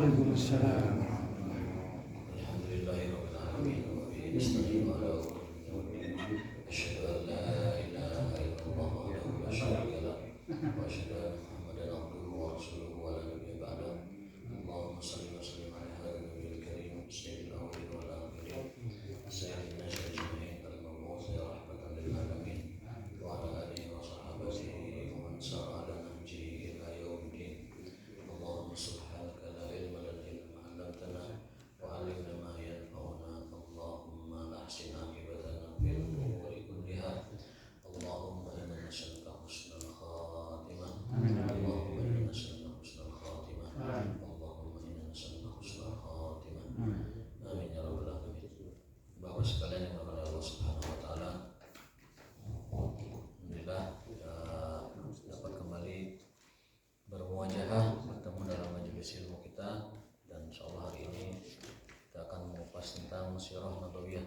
Waalaikumsalam. Alhamdulillahirabbil alamin wa bihi nasta'in ala umuri dunya waddin. Asyhadu an la ilaha illallah wahdahu la syarika lah wa asyhadu anna Muhammadan abduhu wa rasuluhu wa la nabiyya ba'dahu. Allahumma shalli wa sallim ala hadzal nabiyil karim sayyidil awwalin wal akhirin sayyidina syarifin al-mab'uts rahmatan lil alamin wa ala alihi wa sahbihi wa man sara ala nahjihi ila yaumiddin. Allahumma subhanaka la ilma lana illa ma 'allamtana wa 'allimna ma yanfa'una. Allahumma ahsin 'aqibatana fil umuri kulliha. Allahumma inna nas'aluka husnal khatimah. Allahumma inna nas'aluka husnal khatimah. Allahumma inna nas'aluka husnal khatimah. Amin ya rabbal alamin. Bapak sekalian yang dirahmati Allah Subhanahu wa taala. Alhamdulillah dapat kembali bermuajahah bertemu dalam majelis ilmu kita, dan insyaallah hari ini kita akan mengupas tentang sirah nabawiyah.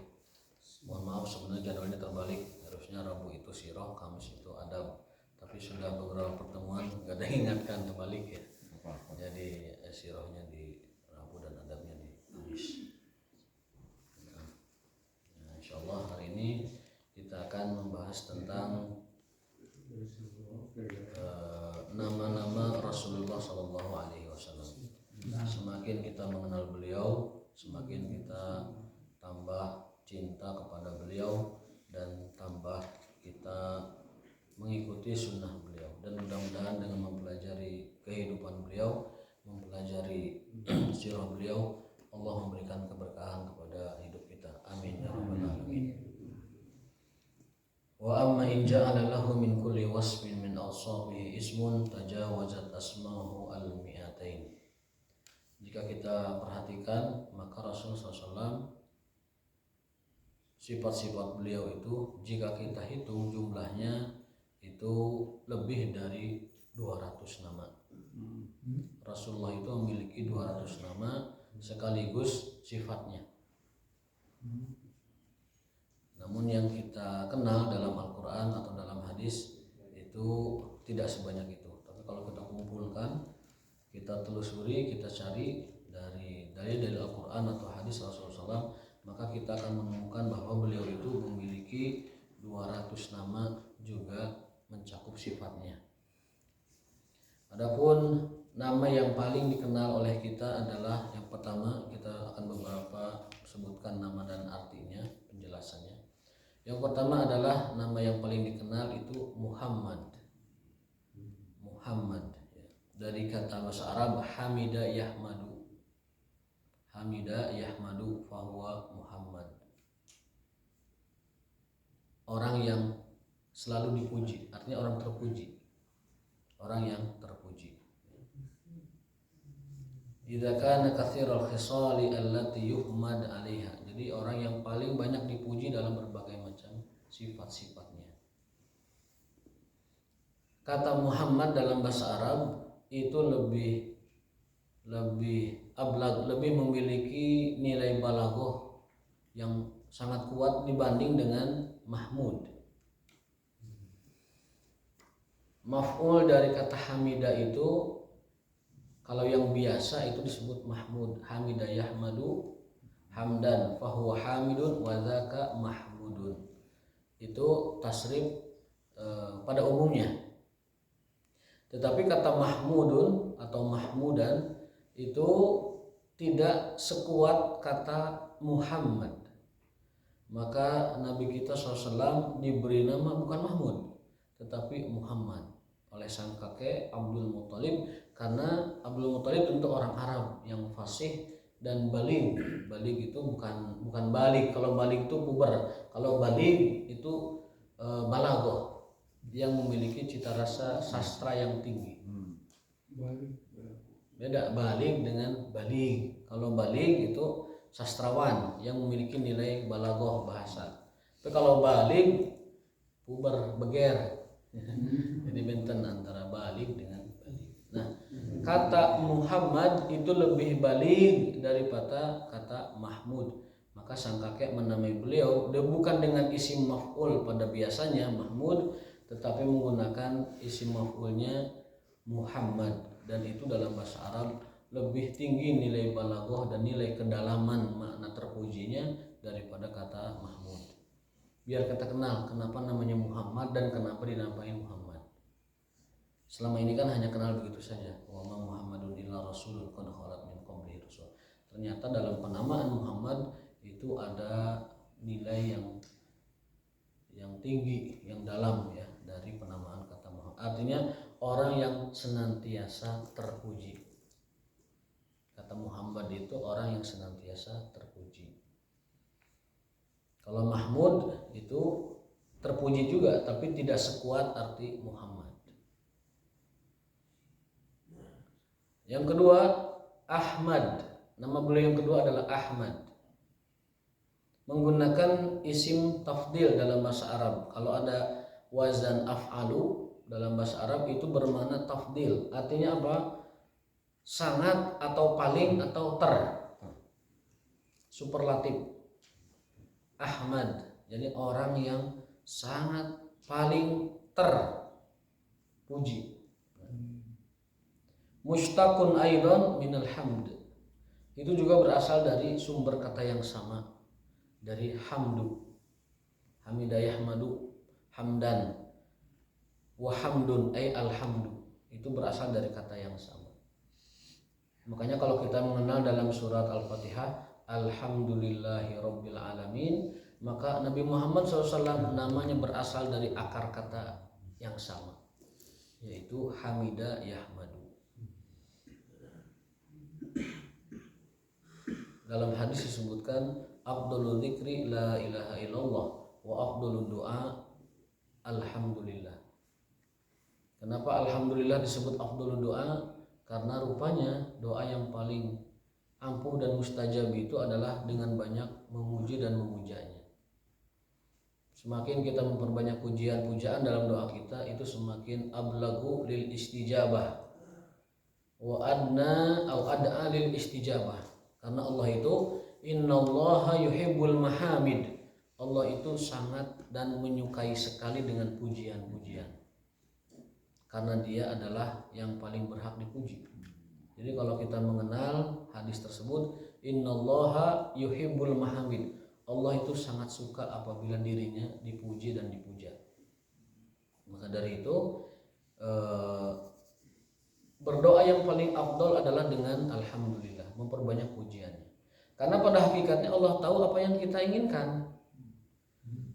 Mohon maaf sebenarnya jadwalnya terbalik, harusnya Rabu itu sirah, Kamis itu adab, tapi sudah beberapa pertemuan gak ada yang ingatkan terbalik ya. Jadi sirahnya di Rabu dan adabnya di Kamis. Nah, insyaallah hari ini kita akan membahas tentang nama-nama Rasulullah Sallallahu Alaihi Wasallam. Semakin kita mengenal beliau, semakin kita tambah cinta kepada beliau dan tambah kita mengikuti sunnah beliau. Dan mudah-mudahan dengan mempelajari kehidupan beliau, mempelajari sirah beliau, Allah memberikan keberkahan kepada hidup kita. Amin ya rabbal alamin. Wa amma in ja'ala lahu min kulli wasfin min awsafihi ismun tajawazat asmahu al-mi'atain. Jika kita perhatikan, maka Rasulullah SAW sifat-sifat beliau itu jika kita hitung jumlahnya itu lebih dari 200 nama. Rasulullah itu memiliki 200 nama sekaligus sifatnya. Namun yang kita kenal dalam Al-Quran atau dalam hadis itu tidak sebanyak itu. Tapi kalau kita kumpulkan, kita telusuri, kita cari dari Al-Quran atau hadis Rasulullah SAW, maka kita akan menemukan bahwa beliau itu memiliki 200 nama juga mencakup sifatnya. Adapun nama yang paling dikenal oleh kita adalah yang pertama, kita akan beberapa sebutkan nama dan artinya, penjelasannya. Yang pertama adalah nama yang paling dikenal itu Muhammad. Muhammad ya. Dari kata bahasa Arab hamida yahmadu. Hamida yahmadu fahuwa Muhammad. Orang yang selalu dipuji, artinya orang terpuji. Orang yang terpuji. Idza kana katsiral khisali allati yuhmad 'alaiha. Jadi orang yang paling banyak dipuji dalam berbagai macam sifat-sifatnya. Kata Muhammad dalam bahasa Arab itu lebih memiliki nilai balaghah yang sangat kuat dibanding dengan Mahmud. Maf'ul dari kata hamida itu kalau yang biasa itu disebut Mahmud. Hamida yahmadu hamdan fahuwa hamidun wa dzaka mahmudun. Itu tasrif pada umumnya. Tetapi kata mahmudun atau mahmudan itu tidak sekuat kata Muhammad. Maka Nabi kita SAW diberi nama bukan Mahmud, tetapi Muhammad oleh sang kakek Abdul Muthalib, karena Abdul Muthalib tentu orang Arab yang fasih dan baligh. Baligh itu bukan baligh. Kalau baligh itu puber. Kalau baligh itu balaghah yang memiliki cita rasa sastra yang tinggi. Beda baligh dengan baligh. Kalau baligh itu sastrawan yang memiliki nilai balaghah bahasa. Tapi kalau baligh puber beger. Jadi benten antara baligh dengan baligh. Nah, kata Muhammad itu lebih baligh daripada kata Mahmud. Maka sang kakek menamai beliau bukan dengan isim maf'ul pada biasanya Mahmud, tetapi menggunakan isim maf'ulnya Muhammad, dan itu dalam bahasa Arab lebih tinggi nilai balaghah dan nilai kedalaman makna terpujinya daripada kata Mahmud. Biar kita kenal kenapa namanya Muhammad dan kenapa dinamain Muhammad. Selama ini kan hanya kenal begitu saja. Wa ma Muhammadun illa rasulun qad khalat min qablihi rusul. Ternyata dalam penamaan Muhammad itu ada nilai yang tinggi, yang dalam ya dari penamaan kata Muhammad. Artinya orang yang senantiasa terpuji. Kata Muhammad itu orang yang senantiasa terpuji. Kalau Mahmud itu terpuji juga, tapi tidak sekuat arti Muhammad. Yang kedua, Ahmad. Nama beliau yang kedua adalah Ahmad. Menggunakan isim tafdil dalam bahasa Arab. Kalau ada wazan af'alu dalam bahasa Arab itu bermakna tafdil. Artinya apa? Sangat atau paling atau superlatif. Ahmad, jadi orang yang sangat paling terpuji. Mustaqun aidan minal hamd. Itu juga berasal dari sumber kata yang sama, dari hamdu. Hamida yahmadu hamdan wa hamdun ay alhamdu. Itu berasal dari kata yang sama. Makanya kalau kita mengenal dalam surat Al-Fatihah Alhamdulillahi Rabbil Alamin, maka Nabi Muhammad SAW namanya berasal dari akar kata yang sama, yaitu Hamida Yahmadu. Dalam hadis disebutkan Afdhalul dzikri la ilaha illallah wa afdhalud du'a alhamdulillah. Kenapa alhamdulillah disebut afdhalud du'a? Karena rupanya doa yang paling ampuh dan mustajab itu adalah dengan banyak memuji dan memujanya. Semakin kita memperbanyak pujian-pujaan dalam doa kita, itu semakin ablagu lil istijabah wa adna au ad'a lil istijabah. Karena Allah itu innallaha yuhibbul mahamid. Allah itu sangat dan menyukai sekali dengan pujian-pujian. Karena dia adalah yang paling berhak dipuji. Jadi kalau kita mengenal hadis tersebut, innallaha yuhibbul mahamid. Allah itu sangat suka apabila dirinya dipuji dan dipuja. Maka dari itu berdoa yang paling afdal adalah dengan alhamdulillah, memperbanyak pujiannya. Karena pada hakikatnya Allah tahu apa yang kita inginkan.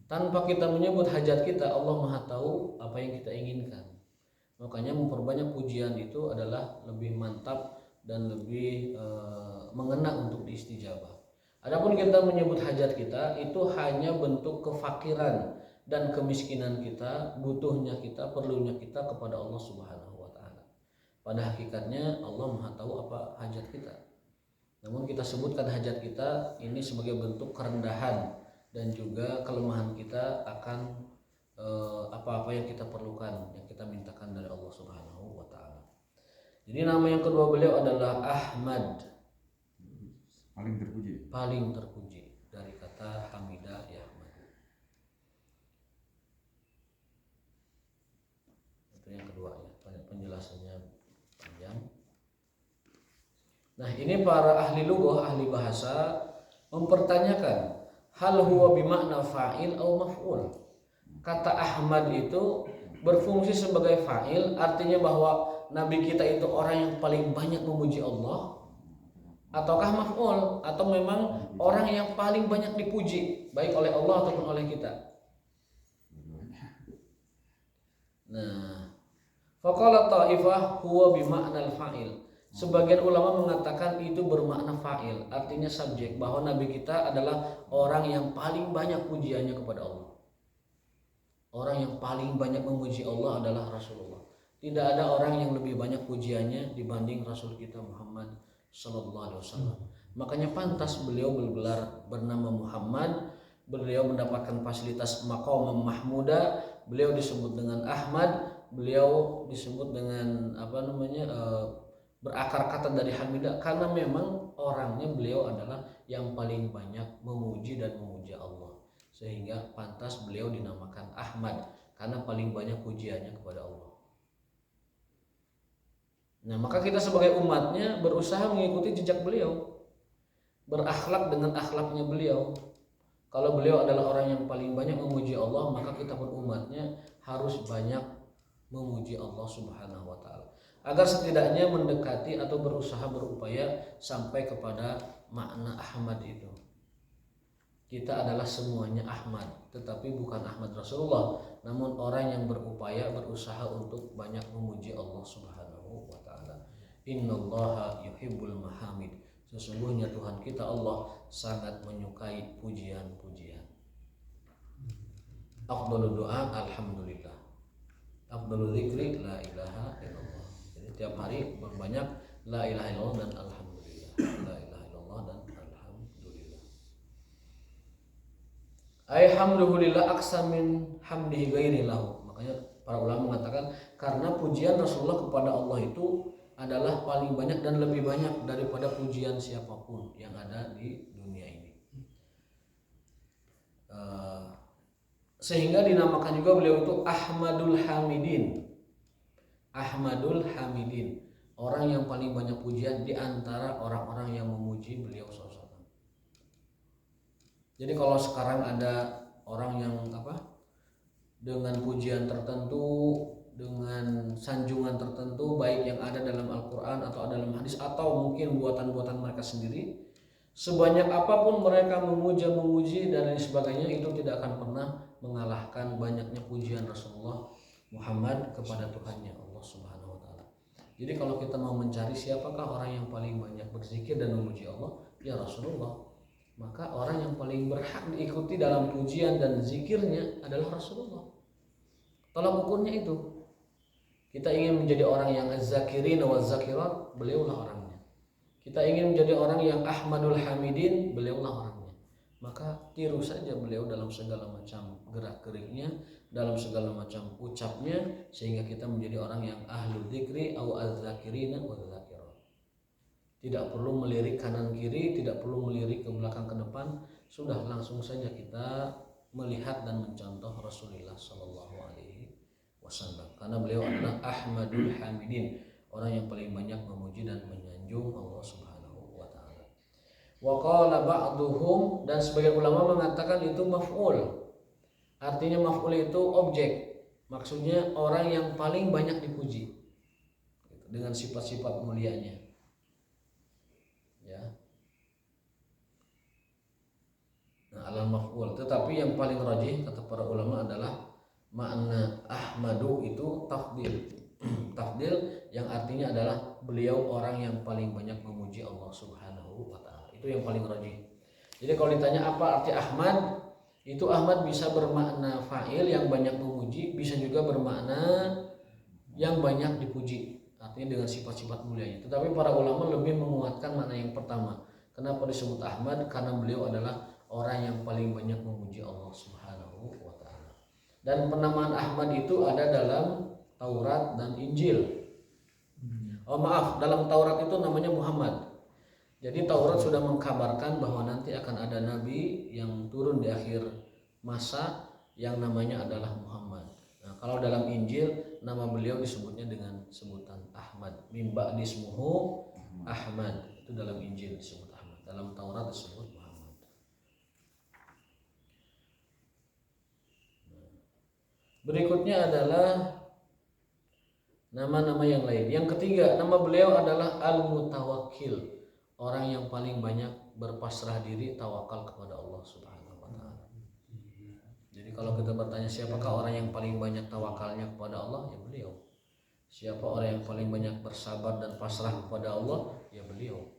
Tanpa kita menyebut hajat kita, Allah Maha tahu apa yang kita inginkan. Makanya memperbanyak pujian itu adalah lebih mantap dan lebih mengena untuk diistijabah. Adapun kita menyebut hajat kita itu hanya bentuk kefakiran dan kemiskinan kita, butuhnya kita, perlunya kita kepada Allah Subhanahu wa taala. Pada hakikatnya Allah Maha tahu apa hajat kita. Namun kita sebutkan hajat kita ini sebagai bentuk kerendahan dan juga kelemahan kita akan apa-apa yang kita perlukan, yang kita mintakan dari Allah Subhanahu wa taala. Jadi nama yang kedua beliau adalah Ahmad. Paling terpuji dari kata Hamida Yahmad. Itu yang kedua ya, penjelasannya panjang. Nah, ini para ahli lughah, ahli bahasa mempertanyakan hal huwa bimakna fa'il atau maf'ul. Kata Ahmad itu berfungsi sebagai fa'il, artinya bahwa Nabi kita itu orang yang paling banyak memuji Allah, ataukah maf'ul, atau memang orang yang paling banyak dipuji baik oleh Allah ataupun oleh kita. Nah, faqala ta'ifah huwa bimakna al-fa'il. Sebagian ulama mengatakan itu bermakna fa'il, artinya subjek, bahwa Nabi kita adalah orang yang paling banyak pujiannya kepada Allah. Orang yang paling banyak memuji Allah adalah Rasulullah. Tidak ada orang yang lebih banyak pujiannya dibanding Rasul kita Muhammad sallallahu alaihi wasallam. Makanya pantas beliau bergelar bernama Muhammad, beliau mendapatkan fasilitas maqam mahmuda, beliau disebut dengan Ahmad, beliau disebut dengan berakar kata dari hamidah, karena memang orangnya beliau adalah yang paling banyak memuji dan memuja Allah, sehingga pantas beliau dinamakan Ahmad karena paling banyak pujiannya kepada Allah. Nah, maka kita sebagai umatnya berusaha mengikuti jejak beliau, berakhlak dengan akhlaknya beliau. Kalau beliau adalah orang yang paling banyak memuji Allah, maka kita pun umatnya harus banyak memuji Allah Subhanahu wa taala. Agar setidaknya mendekati atau berusaha berupaya sampai kepada makna Ahmad itu. Kita adalah semuanya Ahmad, tetapi bukan Ahmad Rasulullah, namun orang yang berupaya berusaha untuk banyak memuji Allah Subhanahu wa taala. Innallaha yuhibbul mahamid. Sesungguhnya Tuhan kita Allah sangat menyukai pujian-pujian. Afdhalud doa alhamdulillah. Afdhalul dzikri la ilaha illallah. Jadi tiap hari berbanyak la ilaha illallah dan alhamdulillah. La ilaha illallah dan alhamdulillah. Alhamdulillah aksamin hamdihi ghairi lahu. Makanya para ulama mengatakan karena pujian Rasulullah kepada Allah itu adalah paling banyak dan lebih banyak daripada pujian siapapun yang ada di dunia ini. Sehingga dinamakan juga beliau itu Ahmadul Hamidin. Ahmadul Hamidin, orang yang paling banyak pujian di antara orang-orang yang memuji beliau SAW. Jadi kalau sekarang ada orang yang dengan pujian tertentu, dengan sanjungan tertentu, baik yang ada dalam Al-Quran atau dalam hadis atau mungkin buatan-buatan mereka sendiri, sebanyak apapun mereka memuji dan lain sebagainya, itu tidak akan pernah mengalahkan banyaknya pujian Rasulullah Muhammad kepada Tuhannya Allah Subhanahu wa taala. Jadi kalau kita mau mencari siapakah orang yang paling banyak berzikir dan memuji Allah, ya Rasulullah. Maka orang yang paling berhak diikuti dalam pujian dan zikirnya adalah Rasulullah. Tolak ukurnya itu. Kita ingin menjadi orang yang az-zakirin wa az-zakirat, beliaulah orangnya. Kita ingin menjadi orang yang Ahmadul Hamidin, beliaulah orangnya. Maka tiru saja beliau dalam segala macam gerak-geriknya, dalam segala macam ucapnya, sehingga kita menjadi orang yang ahlul dzikri au az-zakirina wa az-zakirat. Tidak perlu melirik kanan kiri, tidak perlu melirik ke belakang ke depan, sudah langsung saja kita melihat dan mencontoh Rasulullah sallallahu alaihi wasallam. Karena beliau adalah Ahmadul Hamidin, orang yang paling banyak memuji dan menyanjung Allah Subhanahu wa taala. Wa qala ba'duhum, dan sebagian ulama mengatakan itu maf'ul. Artinya maf'ul itu objek. Maksudnya orang yang paling banyak dipuji dengan sifat-sifat mulianya. Ya. Nah, alal maf'ul, tetapi yang paling rajih kata para ulama adalah makna Ahmadu itu tafdil. Tafdil yang artinya adalah beliau orang yang paling banyak memuji Allah Subhanahu wa taala. Itu yang paling rajih. Jadi kalau ditanya apa arti Ahmad, itu Ahmad bisa bermakna fa'il yang banyak memuji, bisa juga bermakna yang banyak dipuji, artinya dengan sifat-sifat mulianya. Tetapi para ulama lebih menguatkan makna yang pertama. Kenapa disebut Ahmad? Karena beliau adalah orang yang paling banyak memuji Allah Subhanahu wa taala. Dan penamaan Ahmad itu ada dalam Taurat dan Injil. Dalam Taurat itu namanya Muhammad. Jadi Taurat sudah mengkabarkan bahwa nanti akan ada nabi yang turun di akhir masa yang namanya adalah Muhammad. Nah, kalau dalam Injil nama beliau disebutnya dengan sebutan Ahmad. Min ba'di ismuhu Ahmad. Itu dalam Injil disebut Ahmad. Dalam Taurat disebut Muhammad. Berikutnya adalah nama-nama yang lain. Yang ketiga, nama beliau adalah Al-Mutawakkil, orang yang paling banyak berpasrah diri, tawakal kepada Allah Subhanahu wa taala. Jadi kalau kita bertanya siapakah orang yang paling banyak tawakalnya kepada Allah, ya beliau. Siapa orang yang paling banyak bersabar dan pasrah kepada Allah, ya beliau.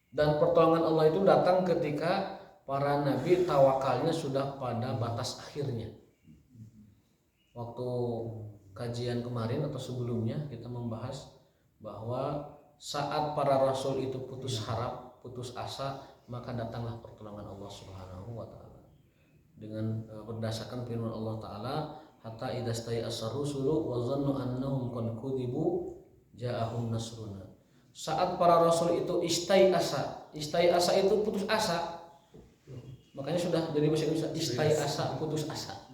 Dan pertolongan Allah itu datang ketika para nabi tawakalnya sudah pada batas akhirnya. Waktu kajian kemarin atau sebelumnya kita membahas bahwa saat para rasul itu putus harap, putus asa, maka datanglah pertolongan Allah Subhanahu wa taala. Dengan berdasarkan firman Allah taala, hatta idza stai'asa rusulu wa dhannu annahum qad kudzibu ja'ahum nasruna. Saat para rasul itu istai'asa itu putus asa. Makanya sudah dari bahasa Indonesia istai'asa, putus asa.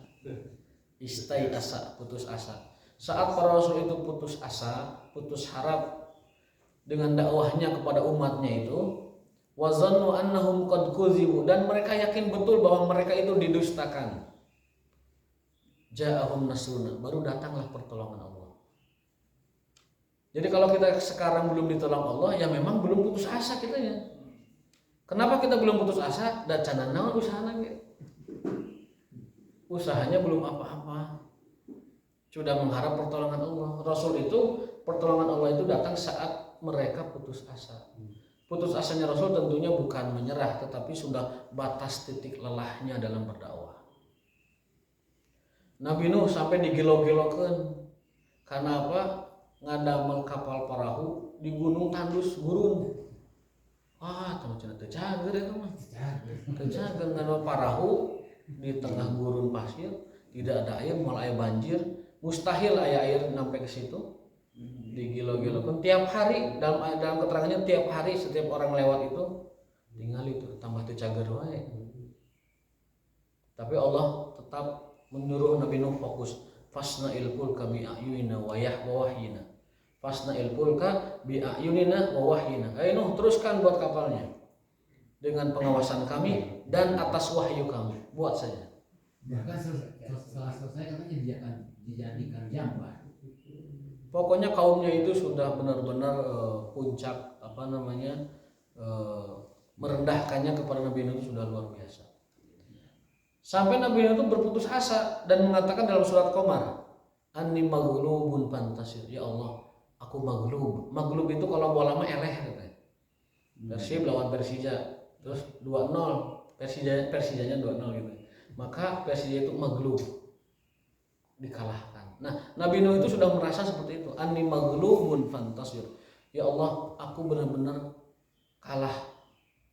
Istai'asa, putus asa. Saat para rasul itu putus asa, putus harap dengan dakwahnya kepada umatnya itu, wazannu annahum qad kudzibu, dan mereka yakin betul bahwa mereka itu didustakan. Ja'ahum nasruna, baru datanglah pertolongan Allah. Jadi kalau kita sekarang belum ditolong Allah, ya memang belum putus asa kita ya. Kenapa kita belum putus asa? Dan canana usahana ge. Usahanya belum apa-apa. Sudah mengharap pertolongan Allah. Rasul itu, pertolongan Allah itu datang saat mereka putus asa. Putus asanya Rasul tentunya bukan menyerah, tetapi sudah batas titik lelahnya dalam berdakwah. Nabi Nuh sampai digelo-gelokeun. Karena apa? Ngadamel kapal perahu di gunung tandus gurun. Teman cenah teu cager eta mah. Teu cager ngadamel perahu di tengah gurun pasir, tidak ada air, malah aya banjir. Mustahil aya air sampai ke situ. Digilo-gilokeun tiap hari, dalam keterangannya tiap hari setiap orang lewat itu tinggal itu tambah teu cager wae. Tapi Allah tetap menyuruh Nabi Nuh fokus, fasna'il fulka bi a'yunina wa wahyina. Fasna'il fulka bi a'yunina wa wahyina. Nuh, teruskan buat kapalnya dengan pengawasan kami dan atas wahyu kami. Buat saja. Bahkan setelah selesai katanya dijadikan jamban. Pokoknya kaumnya itu sudah benar-benar puncak merendahkannya kepada Nabi Nuh sudah luar biasa. Sampai Nabi Nuh itu berputus asa dan mengatakan dalam surat Qamar, anni maghlubun fantasir. Ya Allah, aku maghlub. Maghlub itu kalau bola mah eleh katanya. Persib lawan Persija, terus 2-0, Persijanya 2-0 gitu. Maka Persija itu maghlub, dikalahkan. Nah, Nabi Nuh itu sudah merasa seperti itu. Anni maghlubun fantasir. Ya Allah, aku benar-benar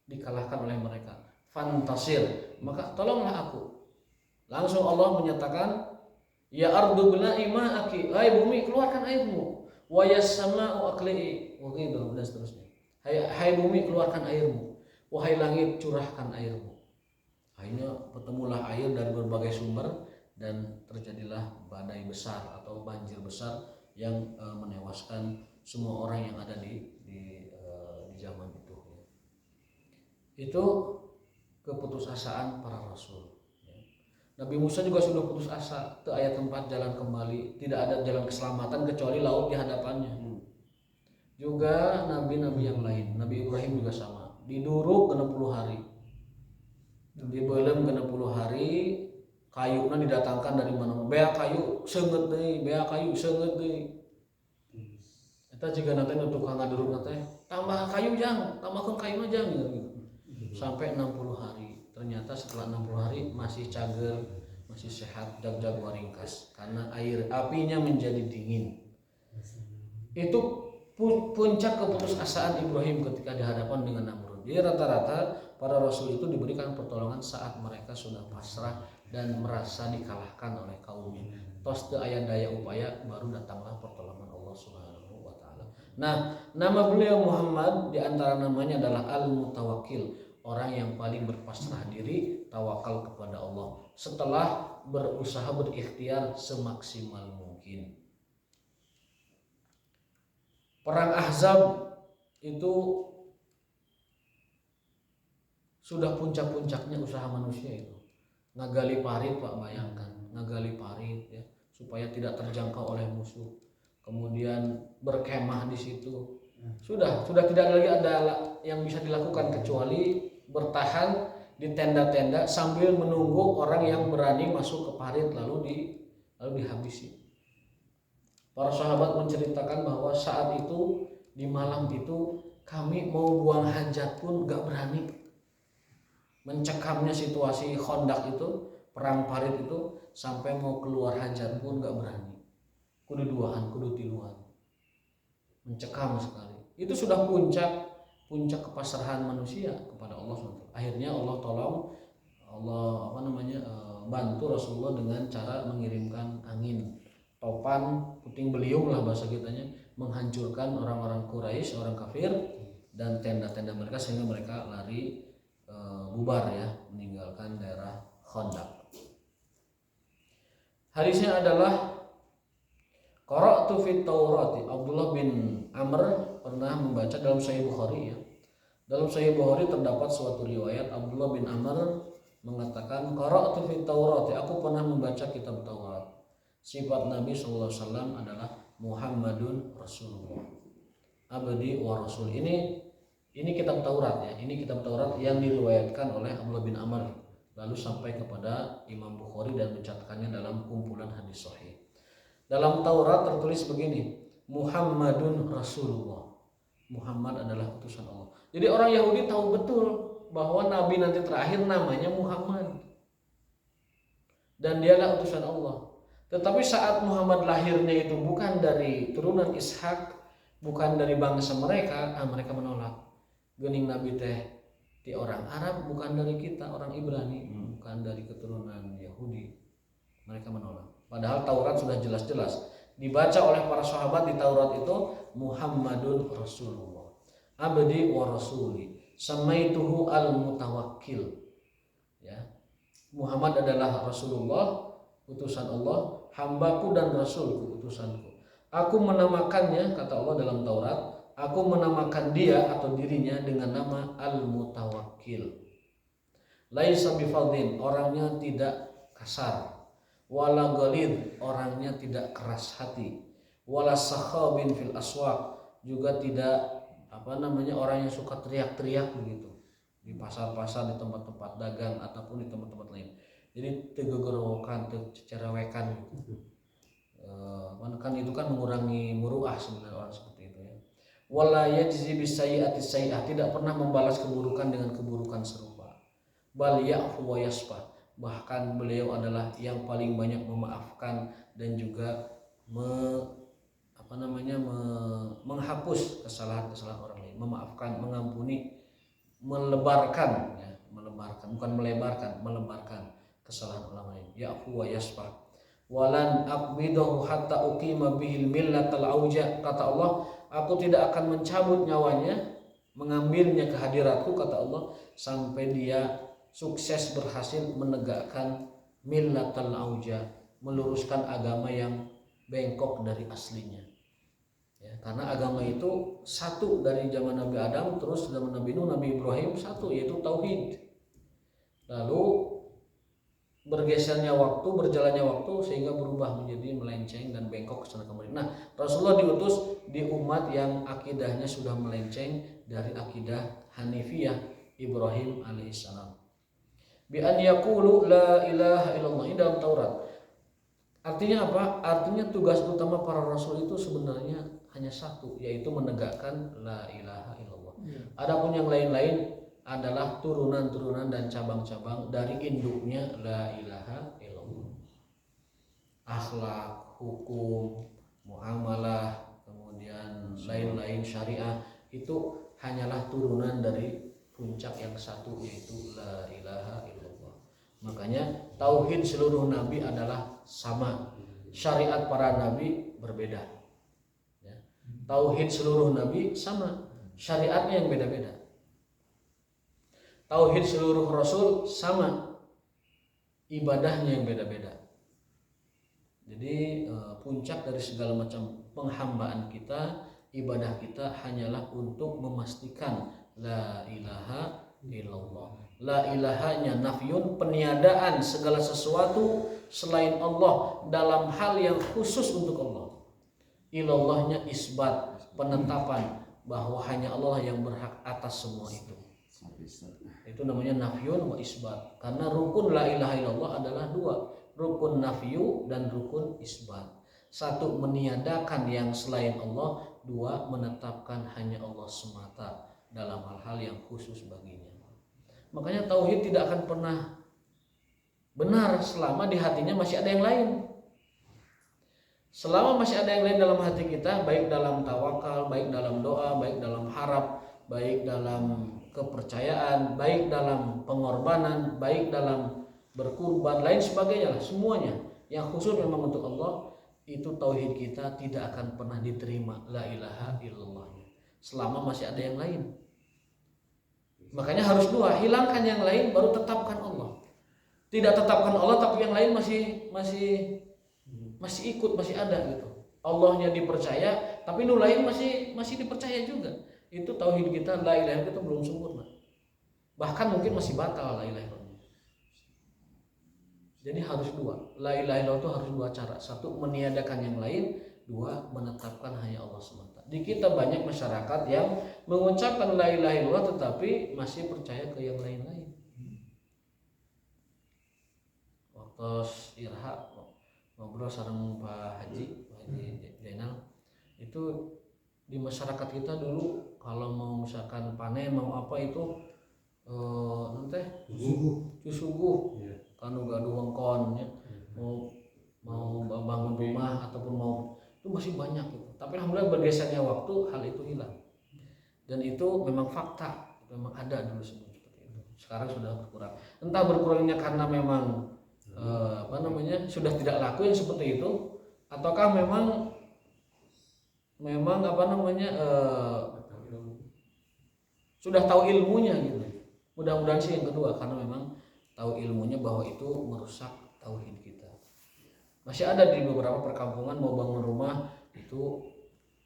dikalahkan oleh mereka. Fantasir, maka tolonglah aku. Langsung Allah menyatakan, ya ardu bla'i ma'aki, hai bumi keluarkan airmu, wa yas-sama'u aqli'i, dan seterusnya. Hai bumi keluarkan airmu, wahai langit curahkan airmu. Akhirnya bertemulah air dari berbagai sumber dan terjadilah badai besar atau banjir besar yang menewaskan semua orang yang ada di zaman itu. Itu keputusasaan para rasul. Nabi Musa juga sudah putus asa, ke ayat tempat jalan kembali, tidak ada jalan keselamatan kecuali laut di hadapannya. Juga nabi-nabi yang lain, Nabi Ibrahim juga sama, diduruk 60 hari, dibelem 60 hari, kayunya didatangkan dari mana-mana, bea kayu seungeut deui, eta jika nanti tukang ngaduruk nanti tambah kayu jang, tambahkan kayu aja gitu. Sampai 60 hari. Ternyata setelah 60 hari masih cager, masih sehat, jag-jag waringkas karena apinya menjadi dingin. Itu puncak keputusasaan Ibrahim ketika dihadapan dengan Namrud. Jadi rata-rata para rasul itu diberikan pertolongan saat mereka sudah pasrah dan merasa dikalahkan oleh kaumnya. Tos teu aya daya upaya, baru datanglah pertolongan Allah Subhanahu wa taala. Nah, nama beliau Muhammad di antara namanya adalah Al-Mutawakkil, orang yang paling berpasrah diri, tawakal kepada Allah setelah berusaha berikhtiar semaksimal mungkin. Perang Ahzab itu sudah puncak-puncaknya usaha manusia itu. Ngagali parit, Pak, bayangkan, ngagali parit ya, supaya tidak terjangkau oleh musuh. Kemudian berkemah di situ. Sudah tidak lagi ada yang bisa dilakukan kecuali bertahan di tenda-tenda sambil menunggu orang yang berani masuk ke parit lalu dihabisi. Para sahabat menceritakan bahwa saat itu di malam itu kami mau buang hajat pun gak berani. Mencekamnya situasi Khandaq itu, perang parit itu, sampai mau keluar hajat pun gak berani. Kudu duaan, kudu tiluan. Mencekam sekali. Itu sudah puncak kepasrahan manusia kepada Allah SWT. Akhirnya Allah tolong, bantu Rasulullah dengan cara mengirimkan angin, topan, puting beliung lah bahasa kitanya, menghancurkan orang-orang Quraisy, orang kafir, dan tenda-tenda mereka sehingga mereka lari bubar ya, meninggalkan daerah Khandaq. Hadisnya adalah Qara'tu fit Taurati. Abdullah bin Amr pernah membaca dalam Sahih Bukhari ya. Dalam Sahih Bukhari terdapat suatu riwayat Abdullah bin Amr mengatakan qara'tu fit Taurati. Aku pernah membaca kitab Taurat. Sifat Nabi sallallahu alaihi wasallam adalah Muhammadun Rasulullah. Abdi wa Rasul. Ini kitab Taurat ya. Ini kitab Taurat yang diriwayatkan oleh Abdullah bin Amr lalu sampai kepada Imam Bukhari dan mencatatkannya dalam kumpulan hadis sahih. Dalam Taurat tertulis begini, Muhammadun Rasulullah. Muhammad adalah utusan Allah. Jadi orang Yahudi tahu betul bahwa Nabi nanti terakhir namanya Muhammad. Dan dialah utusan Allah. Tetapi saat Muhammad lahirnya itu bukan dari turunan Ishak, bukan dari bangsa mereka, mereka menolak. Geuning Nabi teh ti orang Arab, bukan dari kita orang Ibrani, bukan dari keturunan Yahudi. Mereka menolak. Padahal Taurat sudah jelas-jelas dibaca oleh para sahabat. Di Taurat itu Muhammadun Rasulullah, abdi wa rasuli, samaituhu al-mutawakkil. Ya. Muhammad adalah Rasulullah, utusan Allah, hambaku dan rasulku, utusanku. Aku menamakannya, kata Allah dalam Taurat, aku menamakan dia atau dirinya dengan nama al-mutawakkil. Laisa bifadhin, orangnya tidak kasar. Wala ghalid, orangnya tidak keras hati. Wala sakhabin fil aswaq, juga tidak orang yang suka teriak-teriak begitu di pasar-pasar, di tempat-tempat dagang ataupun di tempat-tempat lain. Jadi tegegorowokan, cecerewekan gitu. Kan itu kan mengurangi muruah sebenarnya orang seperti itu ya. Wala yajzi bisayyi'ati sayyi'ah, tidak pernah membalas keburukan dengan keburukan serupa. Bal ya'fu wa yasfah, bahkan beliau adalah yang paling banyak memaafkan dan juga menghapus kesalahan-kesalahan orang lain, memaafkan, mengampuni, melebarkan kesalahan orang lain. Ya'fu wa yasfah. Walan aqbidahu hatta uqima bihil millatal auja, kata Allah, aku tidak akan mencabut nyawanya, mengambilnya ke hadiratku, kata Allah, sampai dia sukses berhasil menegakkan millatal auja, meluruskan agama yang bengkok dari aslinya ya, karena agama itu satu dari zaman Nabi Adam, terus zaman Nabi Nuh, Nabi Ibrahim satu, yaitu tauhid. Lalu bergesernya waktu, berjalannya waktu sehingga berubah menjadi melenceng dan bengkok ke sana kemari. Nah, Rasulullah diutus di umat yang akidahnya sudah melenceng dari akidah Hanifiyah Ibrahim alaihissalam. Bi an yaqulu la ilaha illallah, ini dalam Taurat. Artinya apa? Artinya tugas utama para rasul itu sebenarnya hanya satu, yaitu menegakkan la ilaha illallah. Adapun yang lain-lain adalah turunan-turunan dan cabang-cabang dari induknya la ilaha illallah. Akhlak, hukum, muamalah, kemudian lain-lain syariah itu hanyalah turunan dari puncak yang satu, yaitu la ilaha illallah. Makanya tauhid seluruh nabi adalah sama, syariat para nabi berbeda ya. Tauhid seluruh nabi sama, syariatnya yang beda-beda. Tauhid seluruh rasul sama, ibadahnya yang beda-beda. Jadi puncak dari segala macam penghambaan kita, ibadah kita hanyalah untuk memastikan la ilaha illallah. La ilahanya nafyun, peniadaan segala sesuatu selain Allah dalam hal yang khusus untuk Allah. Ilallahnya isbat, penetapan bahwa hanya Allah yang berhak atas semua itu. Itu namanya nafyun wa isbat. Karena rukun la ilaha illallah adalah dua, rukun nafyu dan rukun isbat. Satu, meniadakan yang selain Allah. Dua, menetapkan hanya Allah semata dalam hal-hal yang khusus baginya. Makanya tauhid tidak akan pernah benar selama di hatinya masih ada yang lain. Selama masih ada yang lain dalam hati kita, baik dalam tawakal, baik dalam doa, baik dalam harap, baik dalam kepercayaan, baik dalam pengorbanan, baik dalam berkurban, lain sebagainya lah, semuanya yang khusus memang untuk Allah, itu tauhid kita tidak akan pernah diterima la ilaha illallah selama masih ada yang lain. Makanya harus dua, hilangkan yang lain baru tetapkan Allah. Tidak tetapkan Allah tapi yang lain masih ikut, masih ada gitu. Allahnya dipercaya, tapi nu lain masih dipercaya juga. Itu tauhid kita, la ilaha illallah itu belum sempurna. Bahkan mungkin masih batal la ilaha illallah. Jadi harus dua. La ilaha illallah itu harus dua cara. Satu, meniadakan yang lain. Dua, menetapkan hanya Allah semata. Di kita banyak masyarakat yang mengucapkan la ilaha illallah tetapi masih percaya ke yang lain-lain. Waktu Irha ngobrol sareng Pak Haji Zainal, itu di masyarakat kita dulu kalau mau misalkan panen mau apa itu nanti susuguh kanu gaduh wengkon ya, mau bangun rumah ataupun mau itu masih banyak gitu. Tapi alhamdulillah bergesernya waktu hal itu hilang. Dan itu memang fakta, memang ada dulu seperti itu. Sekarang sudah berkurang. Entah berkurangnya karena memang sudah tidak laku yang seperti itu, ataukah memang sudah tahu ilmunya gitu. Mudah-mudahan sih yang kedua, karena memang tahu ilmunya bahwa itu merusak tauhid kita. Masih ada di beberapa perkampungan mau bangun rumah itu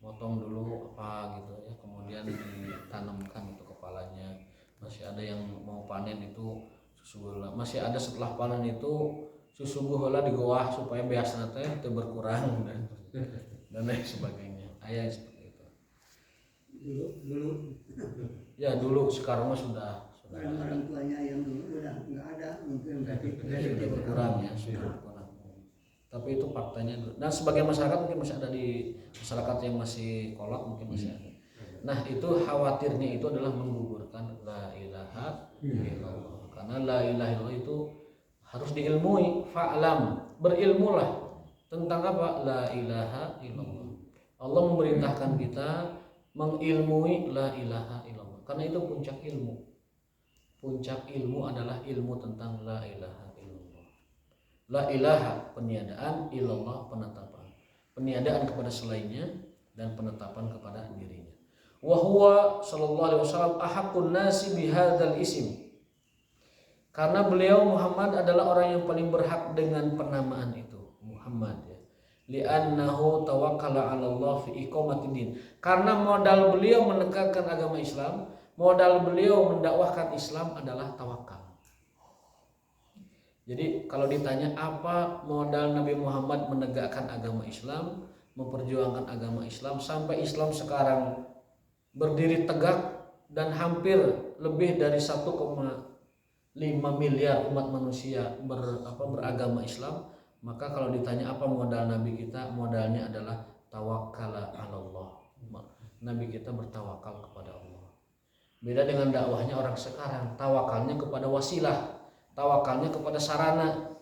motong dulu apa gitu ya, kemudian ditanamkan itu kepalanya. Masih ada yang mau panen itu susuguh, masih ada setelah panen itu susuguh lah di goah supaya biasa teh itu berkurang dan lain sebagainya. Ayah seperti itu. Dulu Ya dulu, sekarang mah sudah orang tuanya yang dulu udah nggak ada, mungkin sudah berkurang ya, sudah berkurang. Tapi itu faktanya dulu. Dan sebagian masyarakat mungkin masih ada, di masyarakat yang masih kolot mungkin masih ada. Nah itu khawatirnya itu adalah menggugurkan la ilaha illallah. Karena la ilaha illallah itu harus diilmui, fa'lam, berilmulah tentang apa? La ilaha illallah. Allah memerintahkan kita mengilmui la ilaha illallah. Karena itu puncak ilmu. Puncak ilmu adalah ilmu tentang la ilaha illallah. La ilaha peniadaan, illallah penetapan. Peniadaan kepada selainnya dan penetapan kepada dirinya. Wa huwa sallallahu alaihi wasallam ahaqqun nasi bihadzal isim. Karena beliau Muhammad adalah orang yang paling berhak dengan penamaan itu, Muhammad ya. Li'annahu tawakkala 'ala Allah fi iqamatid din. Karena modal beliau menegakkan agama Islam, modal beliau mendakwahkan Islam adalah tawakal. Jadi kalau ditanya apa modal Nabi Muhammad menegakkan agama Islam, memperjuangkan agama Islam sampai Islam sekarang berdiri tegak dan hampir lebih dari 1,5 miliar umat manusia beragama Islam, maka kalau ditanya apa modal Nabi kita, modalnya adalah tawakkala 'ala Allah. Nabi kita bertawakal kepada Allah. Beda dengan dakwahnya orang sekarang, tawakalnya kepada wasilah, tawakalnya kepada sarana.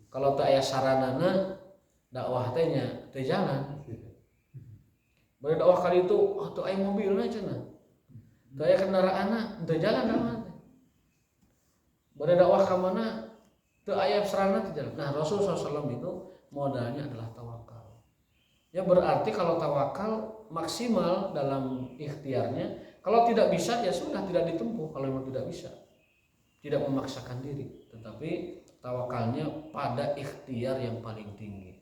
Kalau teu aya saranana, dakwah teh nya teu jalan. Bari dakwah kali itu teu aya mobilna cenah. Teu aya kendaraanna, teu jalan dakwah teh. Bari dakwah ka mana teu aya sarana teu jalan. Nah, Rasulullah SAW itu modalnya adalah tawakal. Ya berarti kalau tawakal maksimal dalam ikhtiarnya. Kalau tidak bisa ya sudah, tidak ditempuh. Kalau memang tidak bisa, tidak memaksakan diri, tetapi tawakalnya pada ikhtiar yang paling tinggi.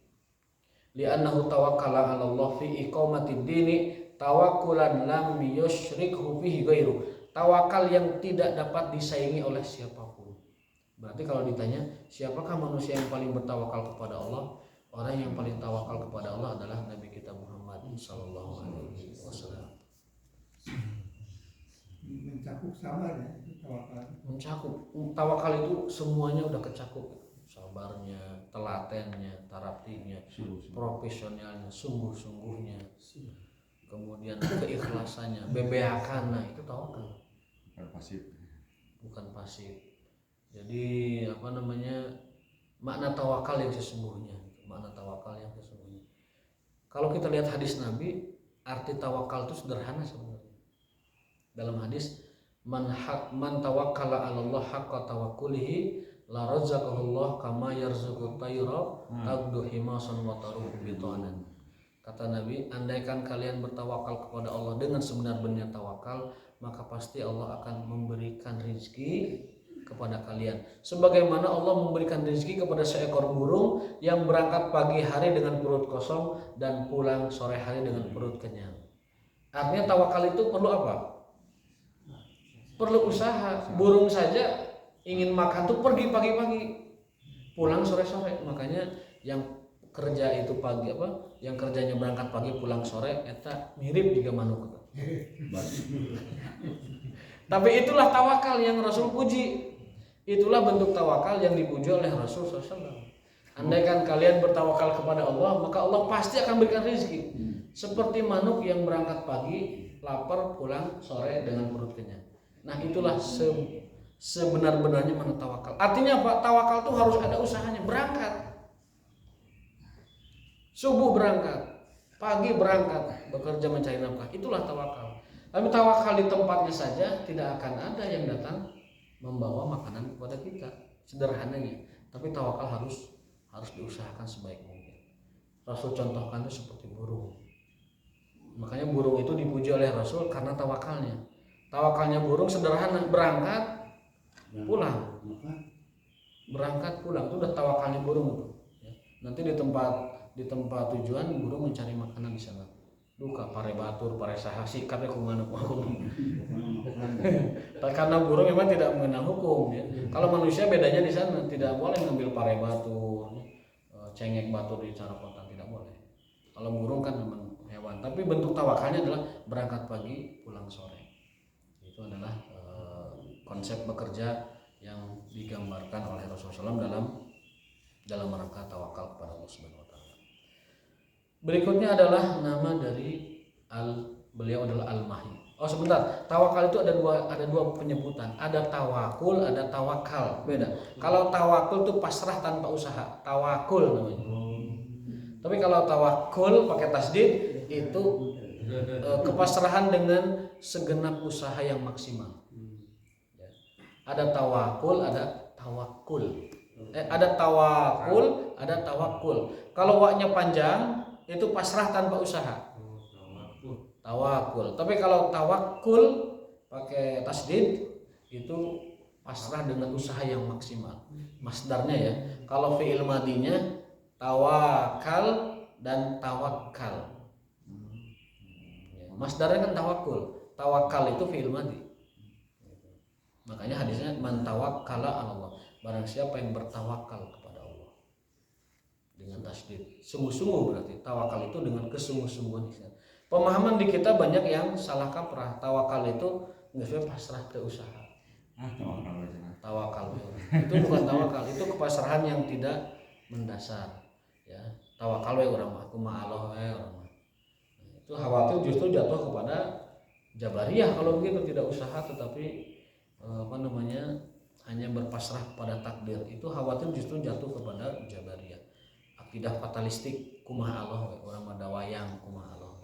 Li'annahu tawakkala 'ala Allah fi iqamatid dini tawakkulan lam yusyrikhu fihi ghairu. Tawakal yang tidak dapat disaingi oleh siapapun. Berarti kalau ditanya siapakah manusia yang paling bertawakal kepada Allah? Orang yang paling tawakal kepada Allah adalah Nabi kita Muhammad sallallahu alaihi wasallam. mencakup sabar ya, tawakal. Mencakup, tawakal itu semuanya udah kecakup. Sabarnya, telatennya, taraptinya, profesionalnya, sungguh-sungguhnya, kemudian keikhlasannya, bebeakannya, itu tawakal. Bukan pasif. Jadi makna tawakal yang sesungguhnya, makna tawakal yang sesungguhnya. Kalau kita lihat hadis Nabi, arti tawakal itu sederhana sebenarnya. Dalam hadis, man tawakkala 'ala Allah haqqa tawakkulihi la razaqahu Allah kama yarzuqut tayra taqdu himasan wa taruhu bitanan. Kata Nabi, andaikan kalian bertawakal kepada Allah dengan sebenar-benarnya tawakal, maka pasti Allah akan memberikan rezeki kepada kalian, sebagaimana Allah memberikan rezeki kepada seekor burung yang berangkat pagi hari dengan perut kosong dan pulang sore hari dengan perut kenyang. Artinya tawakal itu perlu apa? Perlu usaha. Burung saja ingin makan tuh pergi pagi-pagi, pulang sore-sore. Makanya yang kerja itu pagi apa? Yang kerjanya berangkat pagi pulang sore, eta mirip juga manuk. Tapi itulah tawakal yang Rasul puji. Itulah bentuk tawakal yang dipuji oleh Rasul SAW. Andaikan kalian bertawakal kepada Allah, maka Allah pasti akan berikan rezeki. Seperti manuk yang berangkat pagi, lapar, pulang sore dengan perut kenyang. Nah itulah sebenar-benarnya mana tawakal. Artinya apa? Tawakal itu harus ada usahanya. Berangkat, subuh berangkat, pagi berangkat, bekerja mencari nafkah. Itulah tawakal. Tapi tawakal di tempatnya saja tidak akan ada yang datang membawa makanan kepada kita, sederhananya. Tapi tawakal harus diusahakan sebaik mungkin. Rasul contohkan itu seperti burung. Makanya burung itu dipuji oleh Rasul karena tawakalnya. Tawakalnya burung sederhana, berangkat pulang, berangkat pulang, itu udah tawakalnya burung itu. Nanti di tempat tujuan burung mencari makanan di sana. Duka pare batur, pare saha sikatnya kumana karena burung memang tidak mengenal hukum ya. Kalau manusia bedanya di sana, tidak boleh ngambil pare batur, cengek batur di cara kota, tidak boleh. Kalau burung kan memang hewan, tapi bentuk tawakalnya adalah berangkat pagi pulang sore. Itu adalah konsep bekerja yang digambarkan oleh Rasulullah SAW dalam rangka tawakal kepada Allah Subhanahu wa taala. Berikutnya adalah nama dari beliau adalah Al-Mahi. Oh sebentar, tawakal itu ada dua penyebutan. Ada tawakul, ada tawakal. Beda. Kalau tawakul itu pasrah tanpa usaha, tawakul namanya. Tapi kalau tawakul pakai tasdid itu kepasrahan dengan segenap usaha yang maksimal. Ada tawakul, ada tawakul. Ada tawakul, ada tawakul. Kalau waknya panjang itu pasrah tanpa usaha, tawakul. Tapi kalau tawakul pakai tasdid itu pasrah dengan usaha yang maksimal. Masdarnya ya. Kalau fi'il madinya tawakal dan tawakal. Masdarnya kan tawakul. Tawakal itu fi'il madi. Makanya hadisnya man tawakkala 'ala Allah. Barang siapa yang bertawakal kepada Allah dengan tasdid, sungguh-sungguh berarti tawakal itu dengan kesungguh-sungguhan. Pemahaman di kita banyak yang salah kaprah. Tawakal itu nggak sesuai pasrah ke usaha. Tawakal itu bukan tawakal, itu kepasrahan yang tidak mendasar. Ya, tawakal we orang mah kumaha Allah we orang mah. Itu khawatir justru jatuh kepada Jabariyah kalau begitu, tidak usaha tetapi hanya berpasrah pada takdir. Itu khawatir justru jatuh kepada Jabariyah. Akidah fatalistik, kumaha Allah we orang mah dawayang kumaha Allah.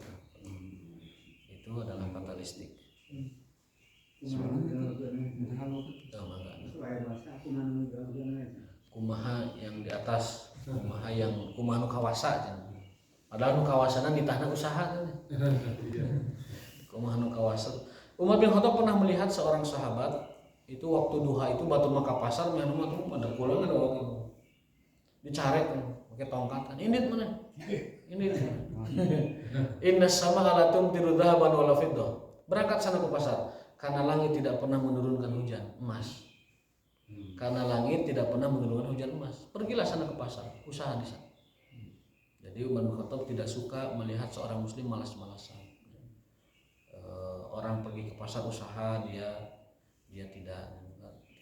Itu adalah fatalistik. Kumaha yang di atas, kumaha nu kawasa. Padahal nu kawasanan ditahna usaha kan. Kumaha nu kawasa. Umar bin Khattab pernah melihat seorang sahabat itu waktu duha itu batu maka pasar mah tuh pada pulang ada waktu dicarek pakai tongkat kan ini mana ini inna sama alatum tiru dhahaban wala fiddah. Berangkat sana ke pasar karena langit tidak pernah menurunkan hujan emas. Karena langit tidak pernah menurunkan hujan emas. Pergilah sana ke pasar, usaha di sana. Jadi Umar bin Khattab tidak suka melihat seorang muslim malas-malasan. Orang pergi ke pasar usaha dia tidak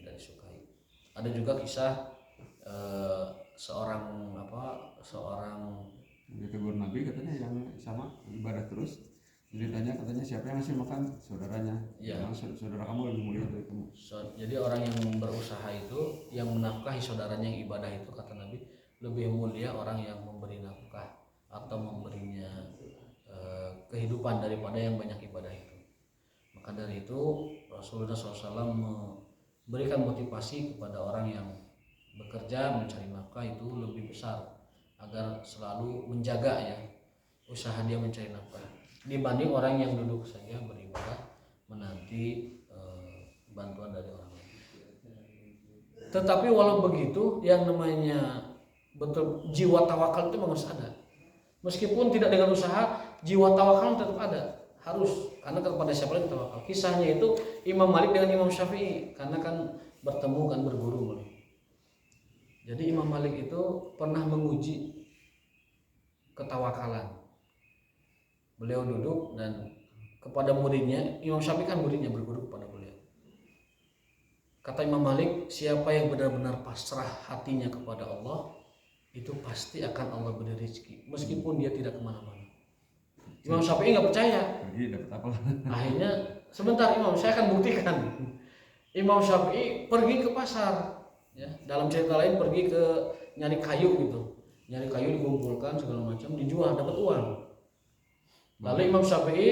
disukai. Ada juga kisah seorang ditegur Nabi katanya yang sama ibadah terus. Ceritanya katanya siapa yang ngasih makan saudaranya. Ya. Saudara kamu lebih mulia dari kamu. Jadi orang yang berusaha itu yang menafkahi saudaranya yang ibadah itu kata Nabi lebih mulia orang yang memberi nafkah atau memberinya kehidupan daripada yang banyak ibadah itu. Maka dari itu Rasulullah SAW memberikan motivasi kepada orang yang bekerja mencari nafkah itu lebih besar agar selalu menjaga ya usaha dia mencari nafkah dibanding orang yang duduk saja beribadah menanti bantuan dari orang lain. Tetapi walau begitu, yang namanya betul jiwa tawakal itu memang harus ada. Meskipun tidak dengan usaha, jiwa tawakal tetap ada, harus, karena kepada siapa lagi tawakal. Kisahnya itu Imam Malik dengan Imam Syafi'i, karena kan bertemu kan berguru. Jadi Imam Malik itu pernah menguji ketawakalan. Beliau duduk dan kepada muridnya, Imam Syafi'i kan muridnya, berguru kepada beliau. Kata Imam Malik, siapa yang benar-benar pasrah hatinya kepada Allah, itu pasti akan Allah beri rezeki, meskipun dia tidak kemana-mana. Imam Syafi'i nggak percaya. Pergi dapat apa? Akhirnya, sebentar Imam, saya akan buktikan. Imam Syafi'i pergi ke pasar, ya. Dalam cerita lain pergi ke nyari kayu gitu, nyari kayu dikumpulkan segala macam, dijual dapat uang. Lalu Imam Syafi'i